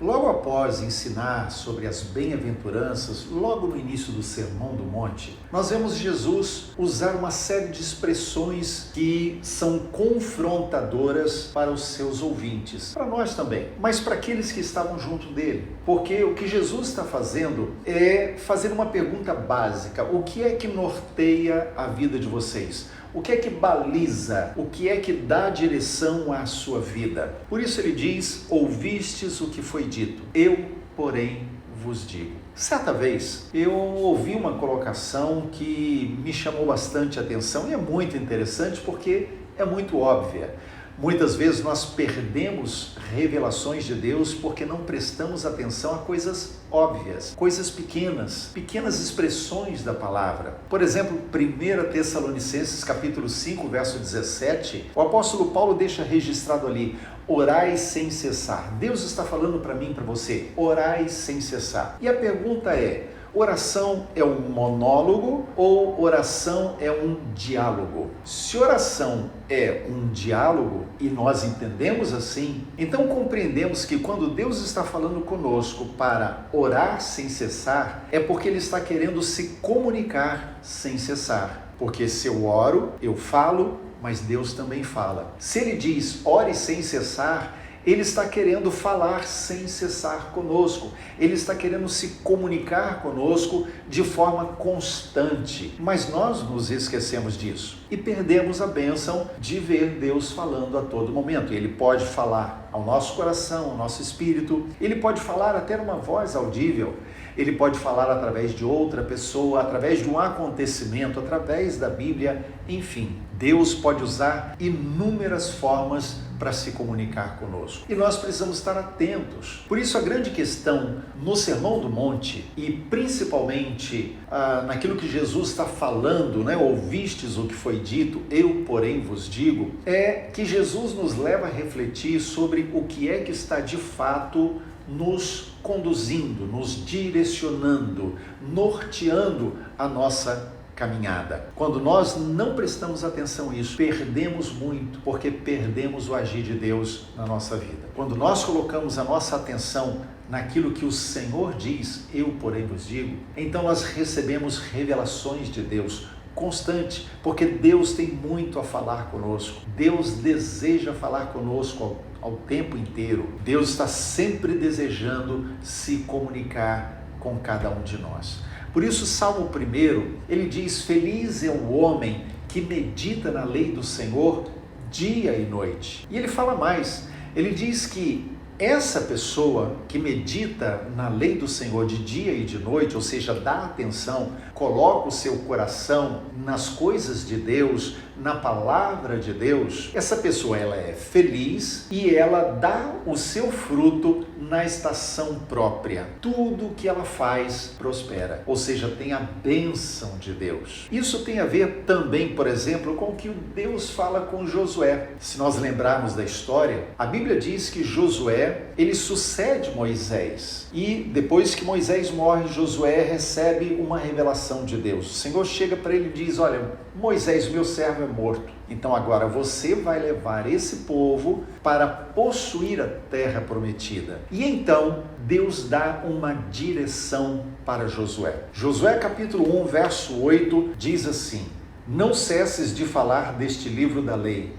Logo após ensinar sobre as bem-aventuranças, logo no início do Sermão do Monte, nós vemos Jesus usar uma série de expressões que são confrontadoras para os seus ouvintes, para nós também, mas para aqueles que estavam junto dele. Porque o que Jesus está fazendo é fazer uma pergunta básica: o que é que norteia a vida de vocês? O que é que baliza? O que é que dá direção à sua vida? Por isso ele diz: ouvistes o que foi dito, eu, porém, vos digo. Certa vez eu ouvi uma colocação que me chamou bastante a atenção e é muito interessante porque é muito óbvia. Muitas vezes nós perdemos revelações de Deus porque não prestamos atenção a coisas óbvias, coisas pequenas expressões da palavra. Por exemplo, 1 Tessalonicenses capítulo 5, verso 17, o apóstolo Paulo deixa registrado ali: orai sem cessar. Deus está falando para mim e para você, orai sem cessar. E a pergunta é: oração é um monólogo ou oração é um diálogo? Se oração é um diálogo, e nós entendemos assim, então compreendemos que quando Deus está falando conosco para orar sem cessar, é porque Ele está querendo se comunicar sem cessar. Porque se eu oro, eu falo, mas Deus também fala. Se Ele diz ore sem cessar, Ele está querendo falar sem cessar conosco. Ele está querendo se comunicar conosco de forma constante. Mas nós nos esquecemos disso e perdemos a bênção de ver Deus falando a todo momento. Ele pode falar ao nosso coração, ao nosso espírito. Ele pode falar até numa voz audível. Ele pode falar através de outra pessoa, através de um acontecimento, através da Bíblia. Enfim, Deus pode usar inúmeras formas para se comunicar conosco. E nós precisamos estar atentos. Por isso a grande questão no Sermão do Monte, e principalmente naquilo que Jesus está falando, ouvistes o que foi dito, eu porém vos digo, é que Jesus nos leva a refletir sobre o que é que está de fato nos conduzindo, nos direcionando, norteando a nossa caminhada. Quando nós não prestamos atenção a isso, perdemos muito, porque perdemos o agir de Deus na nossa vida. Quando nós colocamos a nossa atenção naquilo que o Senhor diz, eu porém vos digo, então nós recebemos revelações de Deus constante, porque Deus tem muito a falar conosco. Deus deseja falar conosco ao tempo inteiro. Deus está sempre desejando se comunicar com cada um de nós. Por isso, Salmo 1, ele diz: feliz é o homem que medita na lei do Senhor dia e noite. E ele fala mais, ele diz que essa pessoa que medita na lei do Senhor de dia e de noite, ou seja, dá atenção, coloca o seu coração nas coisas de Deus, na palavra de Deus, essa pessoa ela é feliz e ela dá o seu fruto na estação própria. Tudo que ela faz prospera, ou seja, tem a bênção de Deus. Isso tem a ver também, por exemplo, com o que Deus fala com Josué. Se nós lembrarmos da história, a Bíblia diz que Josué, ele sucede Moisés. E depois que Moisés morre, Josué recebe uma revelação de Deus. O Senhor chega para ele e diz: olha, Moisés, meu servo, é morto. Então agora você vai levar esse povo para possuir a terra prometida. E então Deus dá uma direção para Josué. Josué capítulo 1, verso 8 diz assim: não cesses de falar deste livro da lei,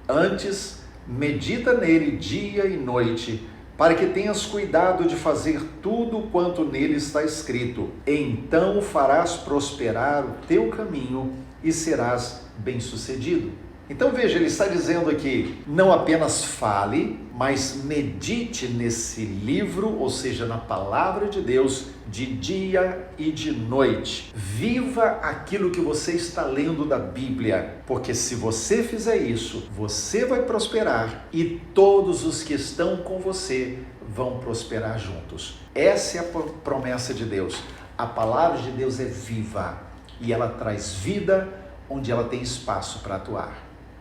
antes medita nele dia e noite, para que tenhas cuidado de fazer tudo quanto nele está escrito. Então farás prosperar o teu caminho e serás bem-sucedido. Então veja, ele está dizendo aqui, não apenas fale, mas medite nesse livro, ou seja, na palavra de Deus, de dia e de noite. Viva aquilo que você está lendo da Bíblia, porque se você fizer isso, você vai prosperar e todos os que estão com você vão prosperar juntos. Essa é a promessa de Deus. A palavra de Deus é viva e ela traz vida onde ela tem espaço para atuar.